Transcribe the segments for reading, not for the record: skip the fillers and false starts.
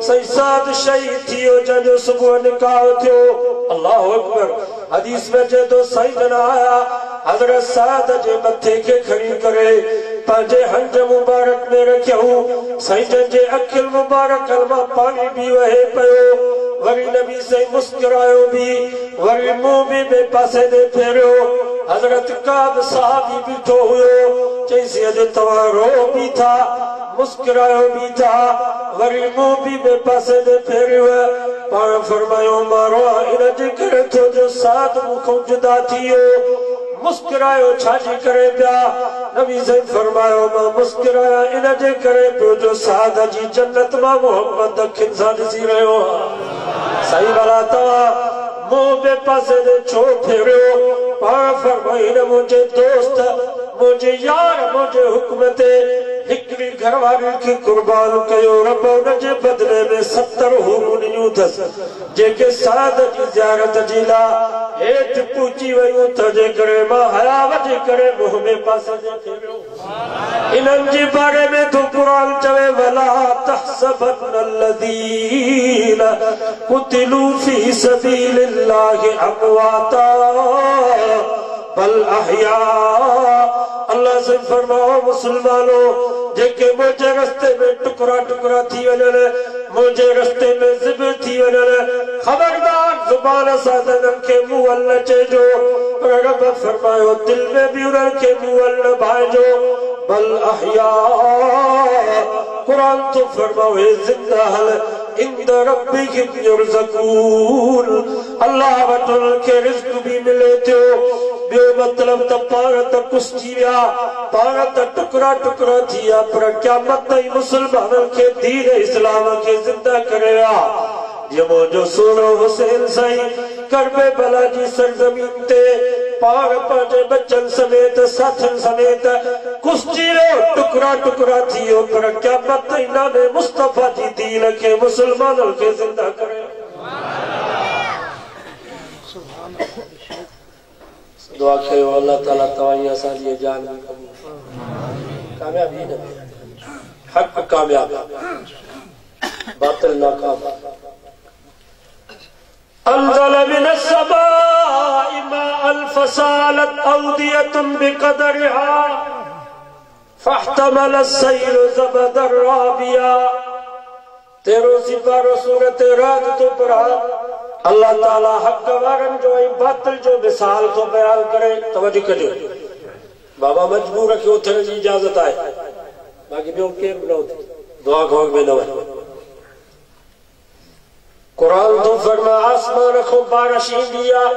साद शहीद थियो जंहिंजो सुबुह निकाह थियो। अल्लाहु अकबर। हदीस में जो साईं जन आया हज़रत साद जे मथे के खड़ी करे पंहिंजे हंज मुबारक में रखियो। साईं जन जे अखियुनि मुबारक मां पानी भी वहे पियो। वरी नबी साईं मुस्कुरायो भी, वरी मुंह भी बे पासे दे फेरियो। हज़रत काब साहबी बीठो हुयो। चईंसि अॼु तव्हां रो भी था, मुस्कुरायो भी था, वरी मुंह भी बे पासे दे फेरियो। पाण फरमायो मारो इन जे करे थो जो साथ मूंखों जुदा थियो। मुस्कुरायो छाजी करे पिया? नबी साईं फरमायो मां मुस्कुराया इन जे करे पियो जो साद जी जन्नत मां मोहम्मद अखियुनि सां ॾिसी रहियो आहियां। साईं भला तव्हां मुंह बे पासे दे छो फेरियो? पाण फरमाई न मुंहिंजे दोस्त, मुंहिंजे यार, मुंहिंजे हुक्म ते हिकिड़ी घरवारी खे कुर्बान कयो। रब उन जे बदले में 70 हूरूं ॾिनियूं अथसि जेके साद जी ज़ियारत जी लाइ हेठि पहुची वयूं त जे करे मां हया वठी करे मुंह में पासे दे फेरियो। इन्हनि जे बारे में तो क़ुरान चवे वला तहसबन अल्लज़ीन कुतिलू फी सबीलिल्लाहि अमवाता बल अहया। अल्लाह से फरमाओ मुसलमानों जेके मुझे रस्ते में टुकड़ा टुकड़ा थी वञनि, मुझे रस्ते में ज़िब थी वञनि, खबरदार ज़ुबान सां उन्हनि खे मुंहुं न चइजो। पर रब फरमायो दिल में भी उन्हनि खे मुंहुं न भाइजो। बल अहया। कुरान तो फरमाओ जिंदा हल इंद रब्बिहिम युरज़कून। अल्लाह वटि उन्हनि खे रिज़्क़ भी मिले थो। ॿियो मतलब त पाण त कुसिजी विया, पाण त टुकड़ा टुकड़ा थी विया, पर क़यामत ताईं मुसलमाननि खे दीन इस्लाम खे ज़िंदा करे विया। जीअं मुंहिंजो सोनो हुसैन साईं करबे बला जी सरज़मीन ते पाण पंहिंजे बच्चनि समेत साथियुनि समेत कुसिजी वियो, टुकड़ा टुकड़ा थी वियो, पर क़यामत ताईं नाले मुस्तफ़ा जी दीन खे मुसलमाननि खे ज़िंदा करे। दुआ कयो अल्लाह ताला तव्हां असांजी जान में कामयाबी न हक़ कामयाब बातिल नाकाम। अंज़ल मिनस समाई माअन फसालत अवदियतुन बिक़दरिहा फहतमल अस्सैल ज़बदर राबिया। 13 सिपारो सूरत रात तो पढ़ा। अल्लाह ताला हक़ वारनि जो ऐं बातिल जो मिसाल तो बयान करे। तवज्जो कजो, बाबा मजबूर खे उथण जी इजाज़त आहे, बाक़ी ॿियो केरु न उथे, दुआ खोंग में न वञे। कुरान तो फरमा आसमान खां बारिश ईंदी आहे,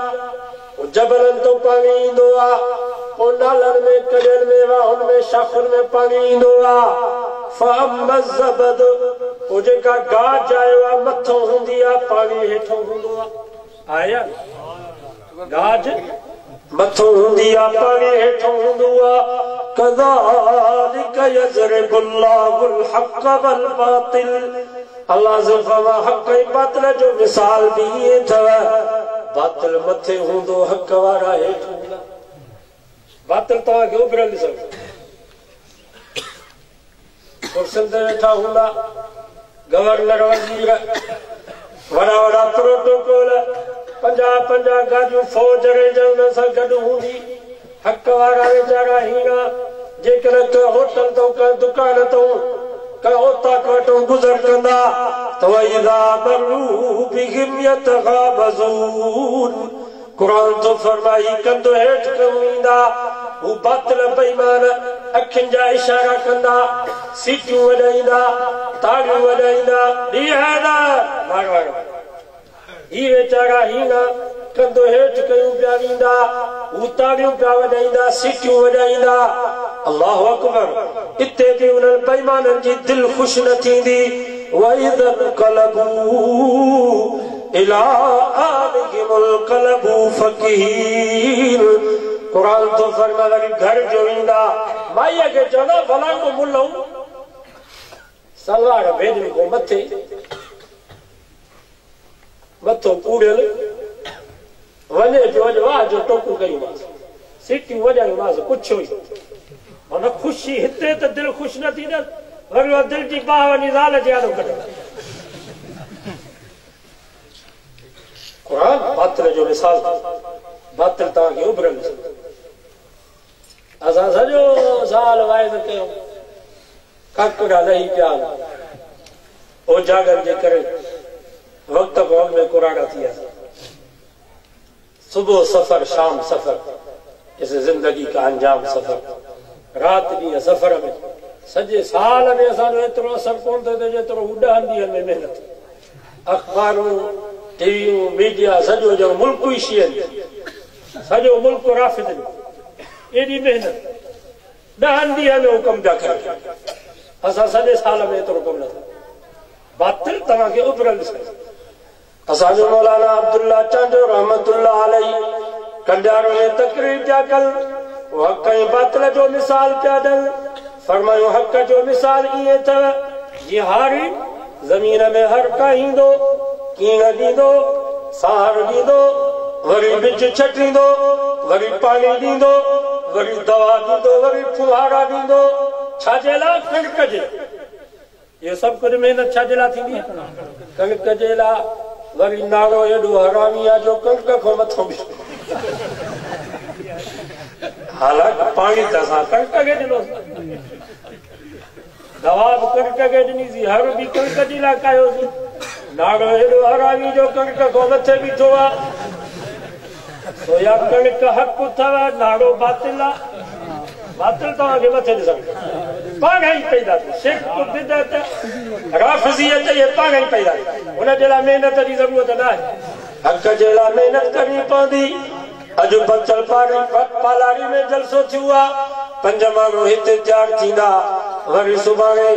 जबलनि तो पाणी ईंदो आहे, पोइ नालनि में, कड़ियुनि में, वाहुनि में, शाखुनि में पाणी ईंदो आहे। फअम्मा ज़बद, वो जेका गाज आयो आहे मथों हूंदी आहे, पाणी हेठों हूंदो आहे। आया गाज मथों हूंदी आहे, पाणी हेठों हूंदो आहे। कज़ालिक यज़रिबुल्लाहुल हक़्क़ वल बातिल। अल्लाह से फरमा हक़ ऐं बातिल जो मिसाल भी ईअं अथव। बातिल मथे हूंदो, हक़ वारा हेठि हूंदा। बातिल तव्हांखे उभरल ॾिसो, कुर्सियुनि ते वेठा हूंदा, गवर्नर, वज़ीर, वड़ा वड़ा प्रोटोकॉल, 50-50 गाॾियूं फौज रेंजर सां गॾु हूंदी। हक़ वारा वीचारा हींगा जेकॾहिं का होटल अथऊं, का दुकान अथऊं, का ओताक वटूं गुज़र कंदा त वइज़ा मर्रू बिहिम यतग़ामज़ून। कुरान तो फरमाई कंधो हेठि कयूं ईंदा, हू बातिल बेईमान अखियुनि जा इशारा कंदा, सीटियूं वॼाईंदा, ताड़ियूं वॼाईंदा, ही वीचारा हींगा कंधो हेठि कयूं पिया वींदा, हू ताड़ियूं पिया वॼाईंदा, सीटियूं वॼाईंदा। अल्लाहु अकबर। इते बि उन्हनि बेईमाननि जी दिलि ख़ुशि न थींदी। वइज़न क़लबू इला आलिहिमुल क़लबू फ़कीर। कुरान तो फरमा वरी घर जो ईंदा, माईअ खे चवंदा फलाणो मुल्लो सलवार भेजणी को मथे, मथो पूड़ियल वञे पियो, अॼु वाह जो टोकू कयूंमांसि, सीटियूं वॼायूंमांसि, कुझु हुई हुन ख़ुशी। हिते त दिलि ख़ुशि न थींदसि, वरी दिलि जी बाह वञी ज़ाल जे आॾो कढंदा। बातिल जो मिसाल बातिल तव्हांखे उभरल असां सॼो साल वाइद कयो ककड़ा लही पिया ओजागन जे करे वक्त कौन में कुराना थिया सुबह सफर शाम सफर इस जिंदगी का अंजाम सफर रात ॾींहुं सफर में सॼे साल में असांजो एतिरो असर कोन थो थिए जेतिरो 10 ॾींहंनि में महिनत अखबारूं टीवियूं मीडिया सॼो जो मुल्क ई शइ सॼो मुल्क राफ़िद एॾी महिनत 10 ॾींहं में कम पिया कनि असां सॼे साल में एतिरो कमु नथा बातिल तव्हांखे उभरल असांजो मौलाना अब्दुल्ला चंद रहमतुल्लाह अलैहि कंडारो में तकरीर पिया कनि हक़ ऐं बातिल जो मिसाल पिया ॾियनि फरमायो हक़ जो मिसाल ईअं अथव जीअं हारी ज़मीन में हर का ईंदो कीन ॾींदो सहार ॾींदो वरी बिज छटींदो वरी पाणी ॾींदो वरी दवा ॾींदो वरी फुहारा ॾींदो छाजे लाइ कणिक जे इहो सभु कुझु महिनत छाजे लाइ थींदी आहे कणिक जे लाइ वरी नाड़ो एॾो हरामी आहे जो कणिक खां मथां बि हालांकि पाणी त असां कणिक खे ॾिनोसीं दवा बि कणिक खे ॾिनीसीं हर बि कणिक जे लाइ कयोसीं नाड़ो एॾो हरामी जो कणिक खां मथे बीठो आहे सोया कणिक हक़ अथव नाड़ो बातिल आहे बातिल तव्हांखे मथे ॾिसण पाण ई पैदा थी शिरक बिदअत राफ़िज़ियत इहे पाण ई पैदा थी हुन जे लाइ महिनत जी ज़रूरत न आहे हक़ जे लाइ महिनत करणी पवंदी अॼु बचल पालारी में जलसो थियो आहे 5 माण्हू हिते तयारु थींदा वरी सुभाणे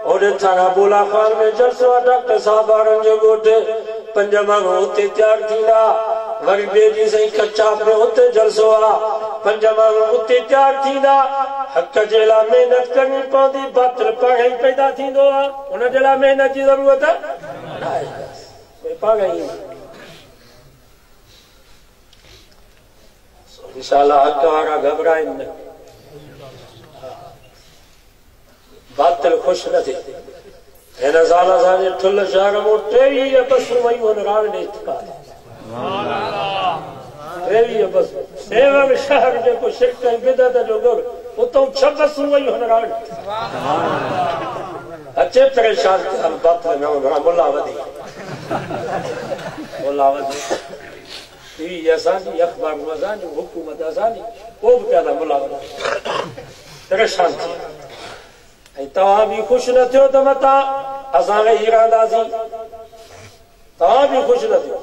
होॾे थाणा बोला खान में जलसो आहे डॉक्टर साहब वारनि जो ॻोठ 5 माण्हू हुते तयारु थींदा वरी ॿिए ॾींहुं साईं कचाप में हुते जलसो आहे 5 माण्हू हुते तयारु थींदा हक़ जे लाइ महिनत करणी पवंदी बातिल पाण ई पैदा थींदो आहे हुन जे लाइ महिनत जी ज़रूरत न आहे पाण ई इंशाअल्लाह हक़ वारा घबराइनि न बातिल ख़ुशि न थिए हिन साल असांजे ठुल शहर में 23 बसूं वयूं आहिनि राण ॾे इत्तिक़ाद 23 बसूं सेवक शहर जेको शिरक ऐं बिदअत जो ॻोढ़ उतां 6 बसूं वयूं आहिनि राण अचे परेशान थिया बातिल न घणा मुला वधी टीवी असांजी अख़बारूं असांजी हुकूमत असांजी पोइ बि पिया था मुला वधी परेशान थी ऐं तव्हां बि ख़ुशि न थियो त मथां असां वेही रहंदासीं तव्हां बि ख़ुशि न थियो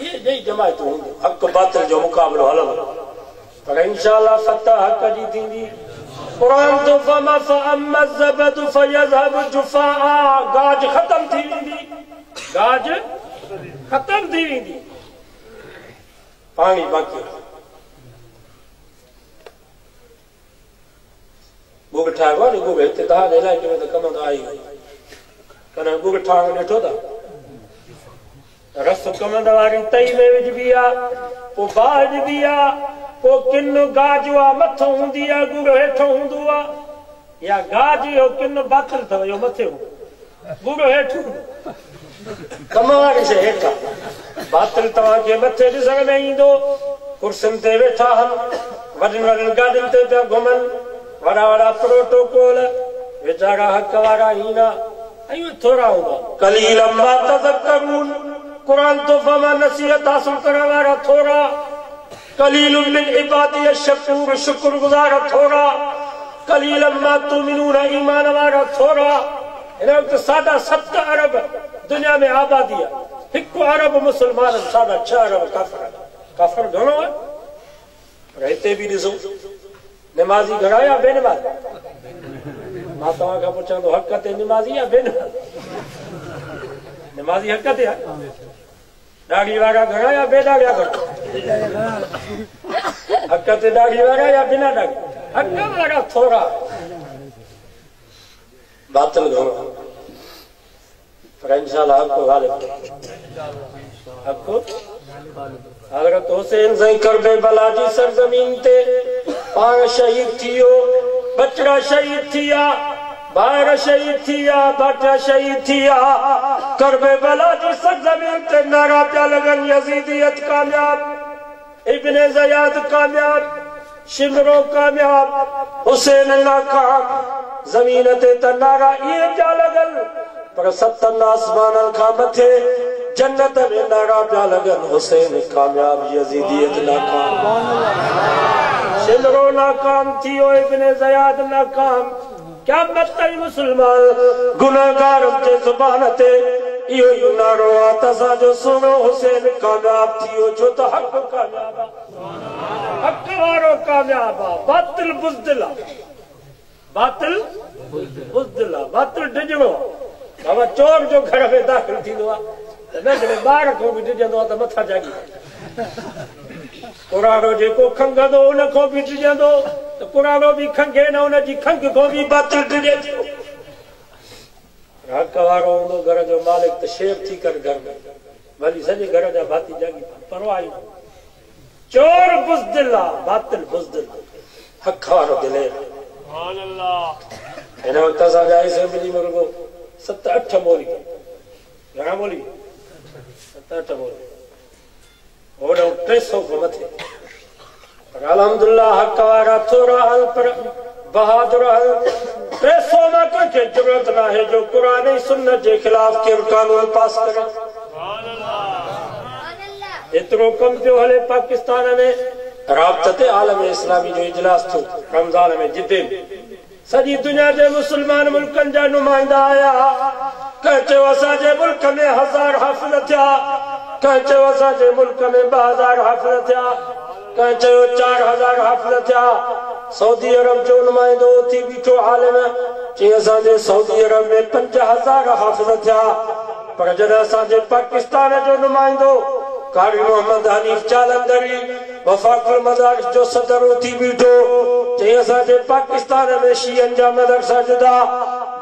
इहे ॼई जमायतूं हूंदियूं हक़ बातिल जो मुक़ाबिलो हलंदो पर इंशाअल्लाह फतह हक़ जी थींदी क़ुरान तो फमा फअम्मा ज़बद फयज़हब जुफ़ाअ गाज ख़तम थी वेंदी गाज ख़तम थी वेंदी पाणी बाक़ी गुग ठाहिबो आहे नी गुग हिते तव्हांजे इलाइक़े में त कम त आई कॾहिं गुग ठाहिण ॾिठो था रस कमंद वारी तई में विझबी आहे पोइ बाहि विझबी आहे पोइ किन गाज आहे मथो हूंदी आहे गुड़ हेठो हूंदो आहे या गाज जो किन बातिल अथव इहो मथे गुड़ हेठो कम वारी शइ हेठां बातिल तव्हांखे मथे ॾिसण में ईंदो कुर्सियुनि ते वेठा आहिनि वॾियुनि वॾियुनि गाॾियुनि ते पिया घुमनि वॾा वॾा प्रोटोकॉल वीचारा हक़ वारा हीना ऐं थोरा हूंदा कलीलन मा तज़क्करून क़ुरान तो फमा नसीहत हासिल करण वारा थोरा कलीलुन मिन इबादी शकुर शुक्रगुज़ार थोरा कलीलन मा तुमिनून ईमान वारा थोरा हिन वक़्तु 7.5 अरब दुनिया में आबादी आहे 1 अरब मुसलमान 6.5 अरब काफ़िर घणो आहे पर हिते बि ॾिसो निमाज़ी घणा या बेनमाज़ मां तव्हां खां पुछां थो हक़ ते निमाज़ी या बेनमाज़ निमाज़ी हक़ ते आहे ॾाढ़ी वारा घणा या बेॾाढ़िया घणा हक़ ते ॾाढ़ी वारा या बिना ॾाढ़ी हक़ वारा थोरा बातिल घणो पर इंशाअल्लाह हक़ गालिब हक़ हज़रत हुसैन साईं करबला जी सरज़मीन ते पाण शहीद थियो बचड़ा शहीद थिया ॿार शहीद थिया बाटा शहीद थिया करबला जी सरज़मीन ते नारा पिया लॻनि यज़ीदियत कामयाब इब्ने ज़याद कामयाब, शिमरो कामयाब, हुसैन नाकाम, ज़मीन ते तनारा ये प्या लगल पर सतन आसमान खा मथे जन्नत में नारा प्या लगन। हुसैन कामयाब, यजीदियत नाकाम, शिमरो नाकाम थियो, इब्ने ज़याद नाकाम। क्या मतलब मुसलमान गुनाहगार जे जुबान ते इहो ई नारो तसा जो सुनो हुसैन कामयाब थियो जो तो हक कामयाब, हक वारो कामयाब, बातिल बुज़दिला, बातिल बुज़दिला, बातिल डिजणो। बाबा चोर जो घर में दाखिल थींदो आहे त नंढड़े ॿार को बि डिजंदो आहे त मथा जागी। पुराणो जेको खंगंदो उन को बि डिजंदो त पुराणो बि खंगे न, उन जी खंग को बि बातिल डिजे। हक वारो हूंदो घर जो मालिक त शेर थी करे घर में भली सॼे घर जा भाती जागी परवाह। चोर बुज़दिल आहे, बातिल बुज़दिल, हक वारो दिले। हिन वक़्त असांजा असेंबली में रुगो 7-8 मोली, घणा मोली? 7-8 मोली, होॾो 300 खां मथे। पर अल्हम्दुलिल्लाह हक वारा थोरा हल पर बहादुर हल। 300 में कंहिंखे ज़रूरत न आहे जो क़ुरान ऐं सुन्नत जे ख़िलाफ़ केरु कानून पास करे। एतिरो कम पियो हले पाकिस्तान में, राब्ते आलम इस्लामी जो इजलास थियो रमज़ान में जिद्दे में। सॼी दुनिया जे मुसलमान मुल्कनि जा नुमाइंदा आया। कंहिं चयो असांजे मुल्क में 1000 हाफ़िज़ थिया, कंहिं चयो असांजे मुल्क में 2000 हाफ़िज़ थिया, कंहिं चयो 4000 हाफ़िज़ थिया। सऊदी अरब जो नुमाइंदो थी बीठो आलिम चई असांजे सऊदी अरब में 5000 हाफ़िज़ थिया। पर जॾहिं असांजे पाकिस्तान जो नुमाइंदो कारी मोहम्मद हनीफ जालंधरी वफ़ाक़ुल मदारिस जो सदर थी बीठो चई असांजे पाकिस्तान में शियन जा मदरसा जुदा,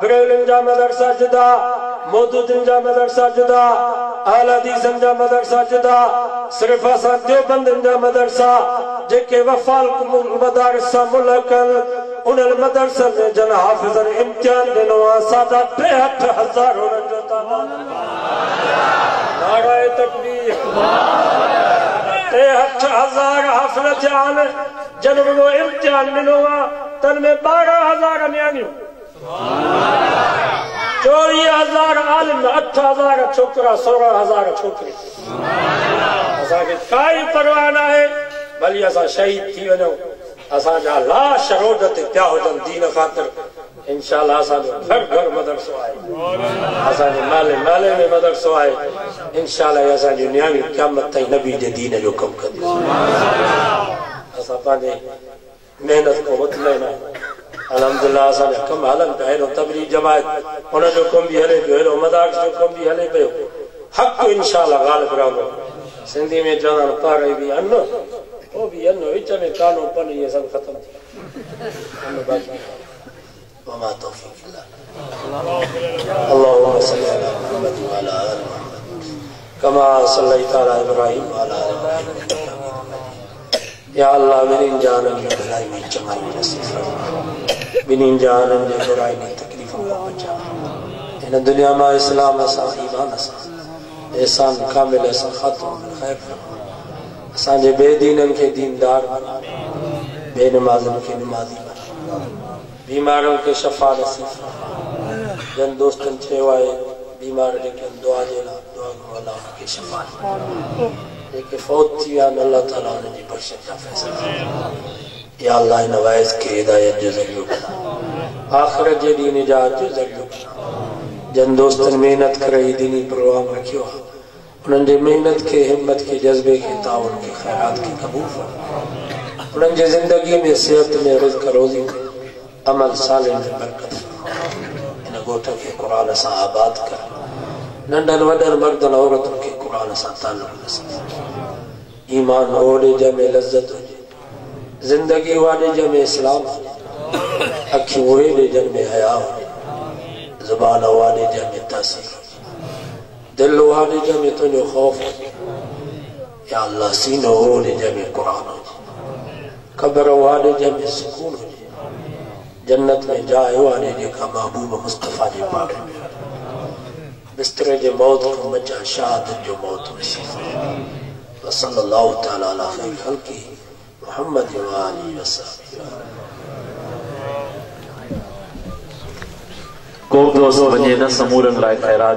बरेलिन जा मदरसा जुदा, मौदूदिन जा मदरसा जुदा, अहल हदीसन जा मदरसा जुदा, सिर्फ असां देवबंदिन जा मदरसा जेके वफ़ाक़ुल मदारिस सां मुल्क़न उन्हनि मदरसनि में जन हाफ़िज़नि इम्तिहान ॾिनो आहे। साढा 63,000 उन्हनि जो तादाद। नाराए तकबीर। 63,000 हाफ़िज़ थिया आहिनि जन रुगो इम्तिहान ॾिनो आहे। तन में 12,000 नियाणियूं, 24,000 आलिम, 8,000 छोकिरा, 16,000 छोकिरियूं। असांखे काई परवाह न आहे भली असां शहीद थी वञूं, असांजा लाश रोड ते पिया हुजनि दीन ख़ातिर। इंशाअल्लाह असांजो घर घर मदरसो आहे, असांजे नाले नाले में मदरसो आहे। इंशाअल्लाह असांजी नियाणियूं क़यामत ताईं नबी जे दीन जो कमु कंदियूं। असां पंहिंजे महिनत को वठंदा न। अल्हम्दुलिल्लाह असांजा कम हलनि पिया। हेॾो तबलीग जमायत हुनजो कम बि हले पियो, हेॾो मदारिस जो कम बि हले पियो। हक़ इंशाअल्लाह ग़ालिब रहंदो। सिंधी में चवंदा आहिनि पार बि अन्न वो भी अन्न विच में कानो पन ये सब खत्म थी। वमा तौफीक इल्ला अल्लाहुम्मा सल्ली अला मुहम्मद व अला आलि मुहम्मद कमा सल्लैता अला इब्राहीम व अला आलि इब्राहीम। या अल्लाह बिनिन जानन जो भलाई में चमाई नसीब फरमा, बिनिन जानन जो बुराई में तकलीफों को बचा। इन दुनिया में इस्लाम असां ईमान असां एहसान कामिल असां खातम खैर फरमा। असांजे बेदीननि खे दीनदार बना, बेनमाज़नि खे नमाज़ी बना, बीमारनि खे शफ़ा नसीब फरमा। जन दोस्तनि चयो आहे बीमार जेके दुआ जे लाइ दुआ करो अल्लाह उनखे शफ़ा ॾे। जेके फौत थी विया आहिनि अल्लाह ताला उन्हनि जी बख़्शिश जा फ़ैसिला। या अल्लाह इन वाइज़ खे हिदायत जो ज़रियो बना, आख़िरत जे ॾींहुं निजात जो ज़रियो बना। जन दोस्तनि महिनत करे दीनी प्रोग्राम रखियो आहे, उन्हनि जे महिनत के हिम्मत के जज्बे के ताउन के खैरात के कबूल फरमा। उन्हनि जे ज़िंदगी में सेहत में रिज़्क़ रोज़ी में अमल साले में बरकत फरमा। इन ॻोठ खे क़ुरान सां आबाद कर, नंढनि वॾनि मर्दनि औरतुनि खे क़ुरान सां ताल्लुक़ नसीब फरमा। ईमान ओॾे जंहिंमें लज़्ज़त हुजे, ज़िंदगी वाॾे जंहिंमें इस्लाम हुजे, अखियूं ओड़े जंहिंमें हया हुजे, ज़ुबान वाॾे जंहिंमें तासीर हुजे, दिल वाले जमे तुझो खौफ हो। या अल्लाह सीनो वाले जमे कुरान हो, कब्र वाले जमे सुकून हो, जन्नत में जाए वाले जेका महबूब मुस्तफा जे पारे में बिस्तरे जे मौत को बचा शहादत जो मौत नसीब फरमा। सल्लल्लाहु तआला अला खैर खल्क़ी मुहम्मद व आलिहि वसहबिहि। को दोस्त वञे न समूरनि लाइ ख़ैरात